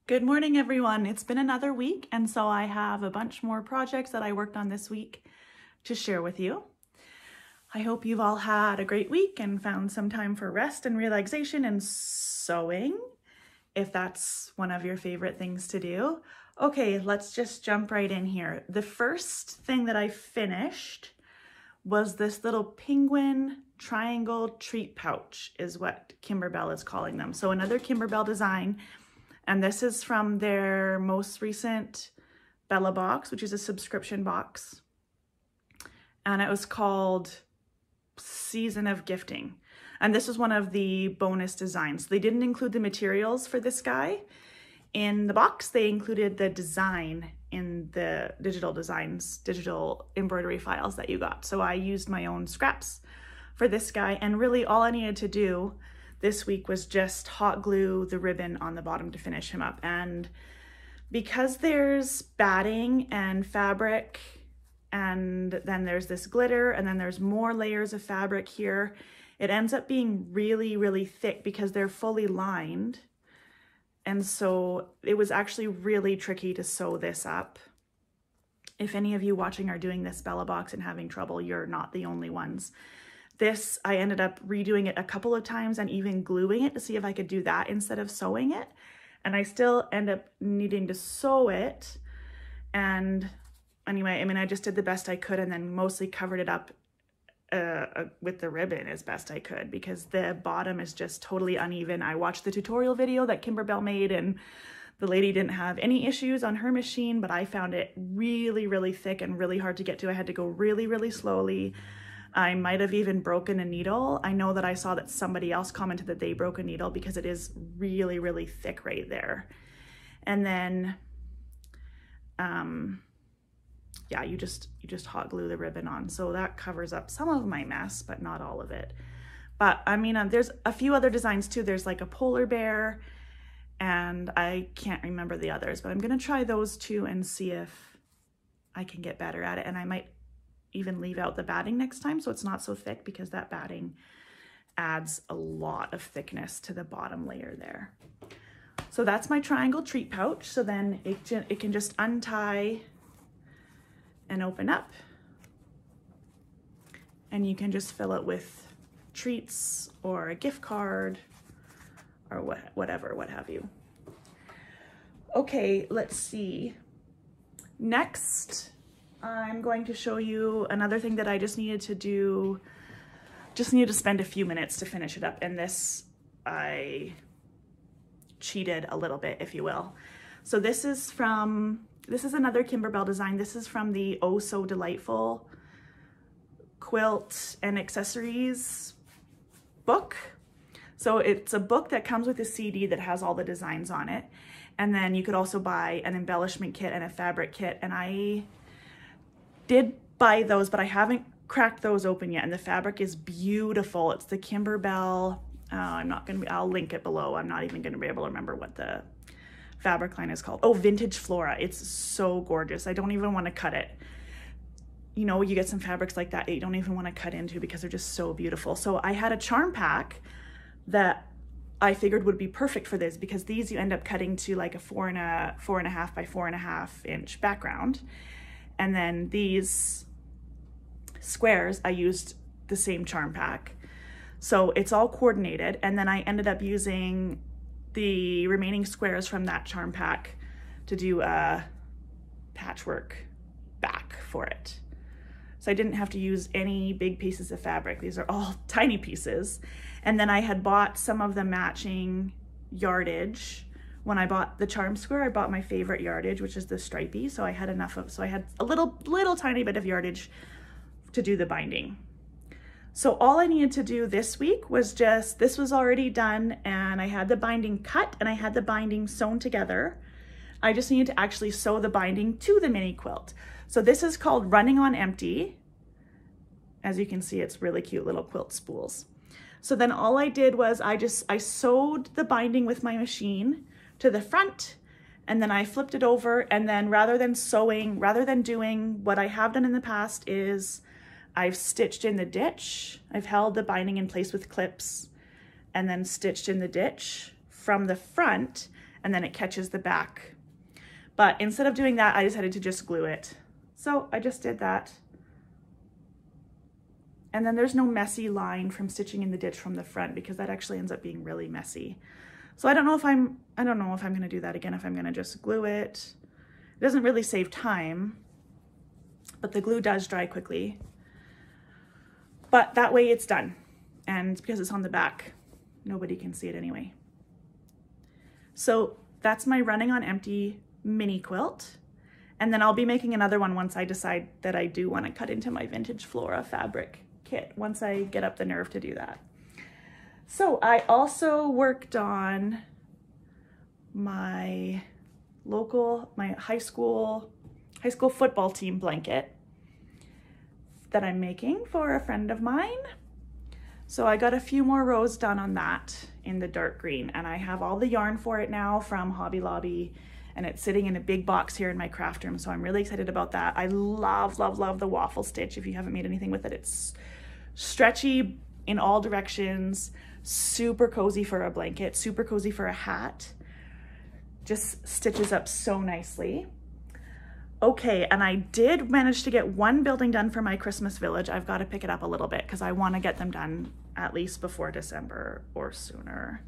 Good morning, everyone. It's been another week, and so I have a bunch more projects that I worked on this week to share with you. I hope you've all had a great week and found some time for rest and relaxation and sewing, if that's one of your favorite things to do. Okay, let's just jump right in here. The first thing that I finished was this little penguin triangle treat pouch, is what Kimberbell is calling them. So another Kimberbell design. And this is from their most recent Bella box, which is a subscription box. And it was called Season of Gifting. And this was one of the bonus designs. They didn't include the materials for this guy in the box. They included the design in the digital embroidery files that you got. So I used my own scraps for this guy. And really all I needed to do this week was just hot glue the ribbon on the bottom to finish him up. And because there's batting and fabric, and then there's this glitter, and then there's more layers of fabric here, it ends up being really, really thick because they're fully lined. And so it was actually really tricky to sew this up. If any of you watching are doing this Bella box and having trouble, you're not the only ones. This, I ended up redoing it a couple of times and even gluing it to see if I could do that instead of sewing it. And I still end up needing to sew it. And anyway, I mean, I just did the best I could and then mostly covered it up with the ribbon as best I could because the bottom is just totally uneven. I watched the tutorial video that Kimberbell made and the lady didn't have any issues on her machine, but I found it really, really thick and really hard to get to. I had to go really, really slowly. I might have even broken a needle. I know that I saw that somebody else commented that they broke a needle because it is really, really thick right there. And then, yeah, you just hot glue the ribbon on. So that covers up some of my mess, but not all of it. But I mean, there's a few other designs too. There's like a polar bear and I can't remember the others, but I'm gonna try those two and see if I can get better at it. And I might even leave out the batting next time so it's not so thick because that batting adds a lot of thickness to the bottom layer there. So that's my triangle treat pouch. So then it can just untie and open up and you can just fill it with treats or a gift card or whatever, what have you. Okay, let's see. Next, I'm going to show you another thing that I just needed to do, just needed to spend a few minutes to finish it up. And this, I cheated a little bit, if you will. So this is another Kimberbell design. This is from the Oh So Delightful Quilt and Accessories book. So it's a book that comes with a CD that has all the designs on it. And then you could also buy an embellishment kit and a fabric kit. And I did buy those, but I haven't cracked those open yet. And the fabric is beautiful. It's the Kimberbell. I'll link it below. I'm not even gonna be able to remember what the fabric line is called. Oh, Vintage Flora. It's so gorgeous. I don't even want to cut it. You know, you get some fabrics like that you don't even want to cut into because they're just so beautiful. So I had a charm pack that I figured would be perfect for this because these you end up cutting to like a 4.5 by 4.5 inch background. And then these squares, I used the same charm pack. So it's all coordinated. And then I ended up using the remaining squares from that charm pack to do a patchwork back for it. So I didn't have to use any big pieces of fabric. These are all tiny pieces. And then I had bought some of the matching yardage. When I bought the charm square, I bought my favorite yardage, which is the stripey. So I had enough of, so I had a little tiny bit of yardage to do the binding. So all I needed to do this week was just, this was already done and I had the binding cut and I had the binding sewn together. I just needed to actually sew the binding to the mini quilt. So this is called Running on Empty. As you can see, it's really cute little quilt spools. So then all I did was I sewed the binding with my machine to the front and then I flipped it over and then rather than doing what I have done in the past is I've stitched in the ditch. I've held the binding in place with clips and then stitched in the ditch from the front and then it catches the back. But instead of doing that, I decided to just glue it. So I just did that. And then there's no messy line from stitching in the ditch from the front, because that actually ends up being really messy. So I don't know if I'm gonna do that again, if I'm gonna just glue it. It doesn't really save time, but the glue does dry quickly. But that way it's done. And because it's on the back, nobody can see it anyway. So that's my running on empty mini quilt. And then I'll be making another one once I decide that I do want to cut into my vintage Flora fabric kit, once I get up the nerve to do that. So I also worked on my high school football team blanket that I'm making for a friend of mine. So I got a few more rows done on that in the dark green, and I have all the yarn for it now from Hobby Lobby, and it's sitting in a big box here in my craft room, so I'm really excited about that. I love, love, love the waffle stitch. If you haven't made anything with it, it's stretchy in all directions, super cozy for a blanket, super cozy for a hat. Just stitches up so nicely. Okay, and I did manage to get one building done for my Christmas village. I've got to pick it up a little bit because I want to get them done at least before December or sooner.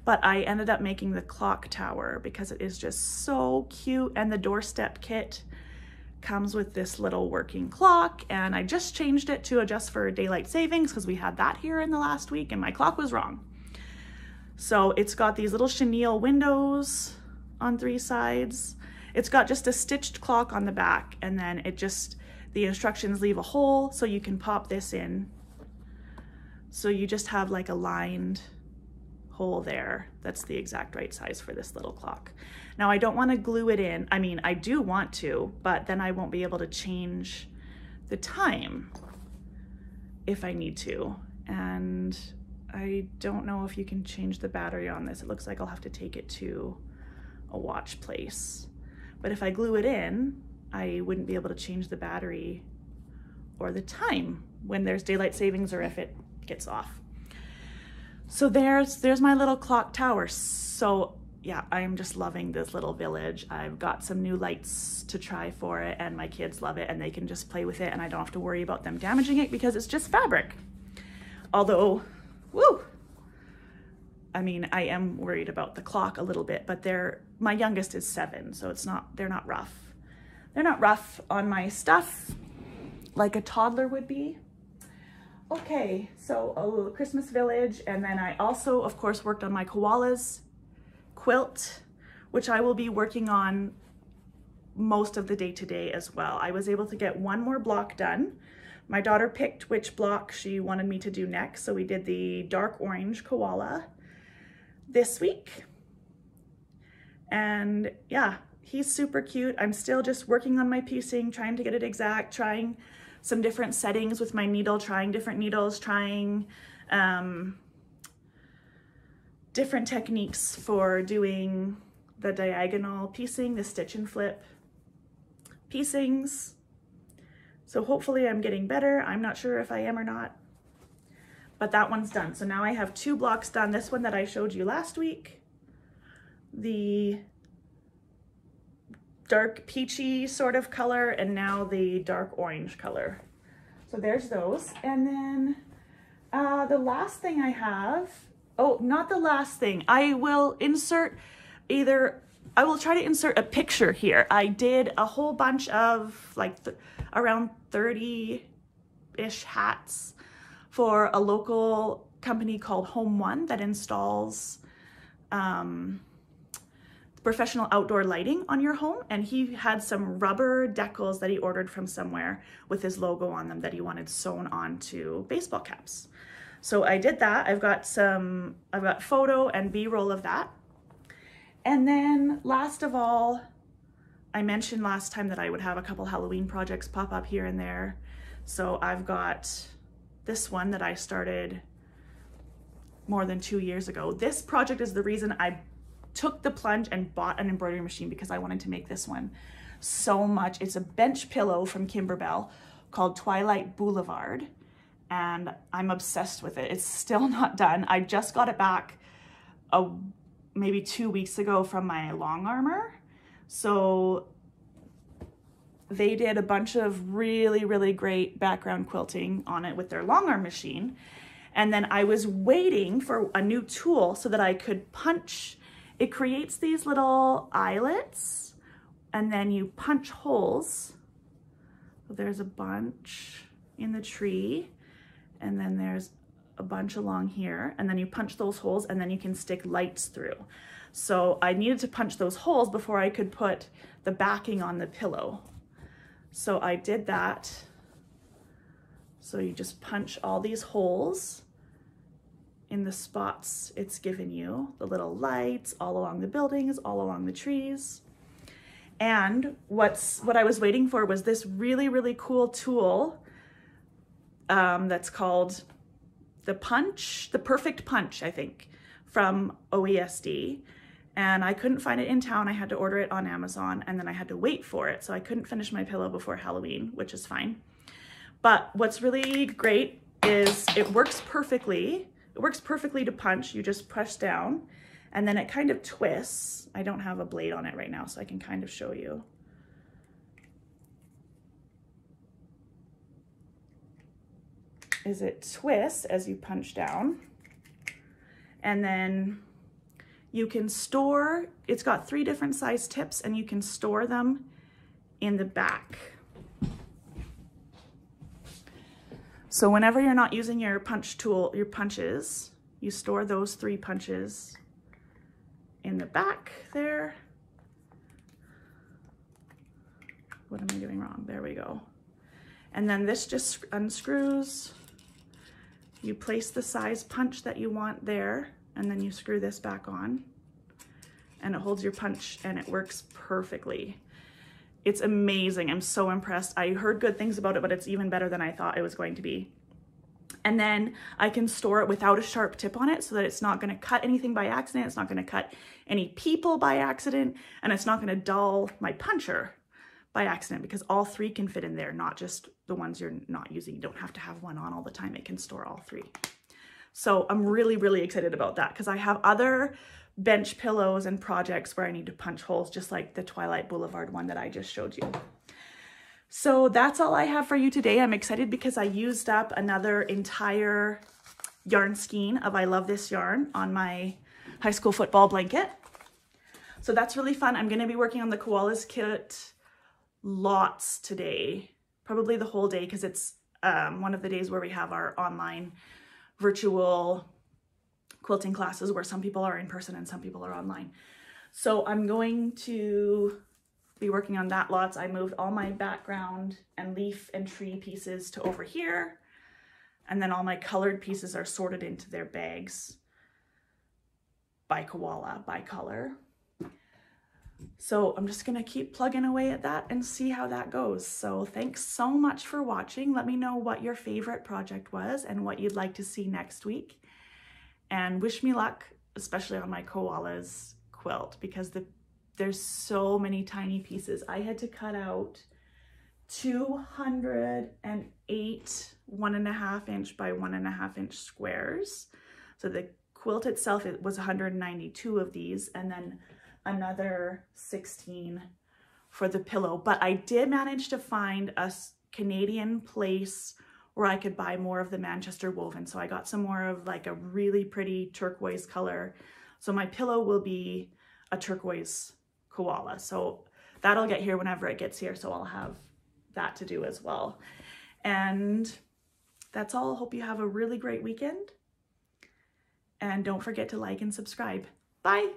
But I ended up making the clock tower because it is just so cute, and the doorstep kit comes with this little working clock, and I just changed it to adjust for daylight savings because we had that here in the last week and my clock was wrong. So it's got these little chenille windows on 3 sides. It's got just a stitched clock on the back, and then the instructions leave a hole so you can pop this in. So you just have like a lined hole there. That's the exact right size for this little clock. Now I don't want to glue it in. I mean, I do want to, but then I won't be able to change the time if I need to. And I don't know if you can change the battery on this. It looks like I'll have to take it to a watch place. But if I glue it in, I wouldn't be able to change the battery or the time when there's daylight savings or if it gets off. So there's my little clock tower. So yeah, I'm just loving this little village. I've got some new lights to try for it, and my kids love it and they can just play with it, and I don't have to worry about them damaging it because it's just fabric. Although, woo! I mean, I am worried about the clock a little bit, but my youngest is 7, so they're not rough. They're not rough on my stuff like a toddler would be. Okay, so a little Christmas village, and then I also, of course, worked on my Koalas quilt, which I will be working on most of the day today as well. I was able to get one more block done. My daughter picked which block she wanted me to do next, so we did the dark orange koala this week. And yeah, he's super cute. I'm still just working on my piecing, trying to get it exact, trying some different settings with my needle, trying different needles, trying different techniques for doing the diagonal piecing, the stitch and flip piecings. So hopefully I'm getting better. I'm not sure if I am or not, but that one's done. So now I have 2 blocks done. This one that I showed you last week, the dark peachy sort of color, and now the dark orange color. So there's those. And then the last thing I have, oh, not the last thing. I will try to insert a picture here. I did a whole bunch of around 30-ish hats for a local company called Home One that installs professional outdoor lighting on your home, and he had some rubber decals that he ordered from somewhere with his logo on them that he wanted sewn onto baseball caps. So I did that. I've got photo and B-roll of that. And then last of all, I mentioned last time that I would have a couple Halloween projects pop up here and there. So I've got this one that I started more than 2 years ago. This project is the reason I took the plunge and bought an embroidery machine, because I wanted to make this one so much. It's a bench pillow from Kimberbell called Twilight Boo-levard, and I'm obsessed with it. It's still not done. I just got it back maybe 2 weeks ago from my long armor. So they did a bunch of really, really great background quilting on it with their long arm machine. And then I was waiting for a new tool so that I could punch. It creates these little eyelets and then you punch holes. So there's a bunch in the tree and then there's a bunch along here, and then you punch those holes and then you can stick lights through. So I needed to punch those holes before I could put the backing on the pillow. So I did that. So you just punch all these holes in the spots it's given you, the little lights all along the buildings, all along the trees. And what I was waiting for was this really, really cool tool that's called the Perfect Punch, I think, from OESD. And I couldn't find it in town. I had to order it on Amazon and then I had to wait for it. So I couldn't finish my pillow before Halloween, which is fine. But what's really great is it works perfectly. It works perfectly to punch. You just press down and then it kind of twists. I don't have a blade on it right now, so I can kind of show you. Is it twists as you punch down. And then you can store, it's got 3 different size tips and you can store them in the back. So whenever you're not using your punch tool, your punches, you store those 3 punches in the back there. What am I doing wrong? There we go. And then this just unscrews. You place the size punch that you want there, and then you screw this back on and it holds your punch and it works perfectly. It's amazing. I'm so impressed. I heard good things about it, but it's even better than I thought it was going to be. And then I can store it without a sharp tip on it so that it's not going to cut anything by accident. It's not going to cut any people by accident, and it's not going to dull my puncher by accident because all 3 can fit in there, not just the ones you're not using. You don't have to have one on all the time. It can store all 3. So I'm really, really excited about that because I have other bench pillows and projects where I need to punch holes, just like the Twilight Boo-levard one that I just showed you. So that's all I have for you today. I'm excited because I used up another entire yarn skein of I Love This Yarn on my high school football blanket. So that's really fun. I'm going to be working on the Koalas kit lots today, probably the whole day, because it's one of the days where we have our online virtual quilting classes where some people are in person and some people are online. So I'm going to be working on that lots. I moved all my background and leaf and tree pieces to over here. And then all my colored pieces are sorted into their bags by koala, by color. So I'm just gonna keep plugging away at that and see how that goes. So thanks so much for watching. Let me know what your favorite project was and what you'd like to see next week. And wish me luck, especially on my koalas quilt, because there's so many tiny pieces. I had to cut out 208 1.5 inch by 1.5 inch squares. So the quilt itself, it was 192 of these, and then another 16 for the pillow. But I did manage to find a Canadian place where I could buy more of the Manchester woven. So I got some more of like a really pretty turquoise color. So my pillow will be a turquoise koala. So that'll get here whenever it gets here. So I'll have that to do as well. And that's all. Hope you have a really great weekend. And don't forget to like and subscribe. Bye.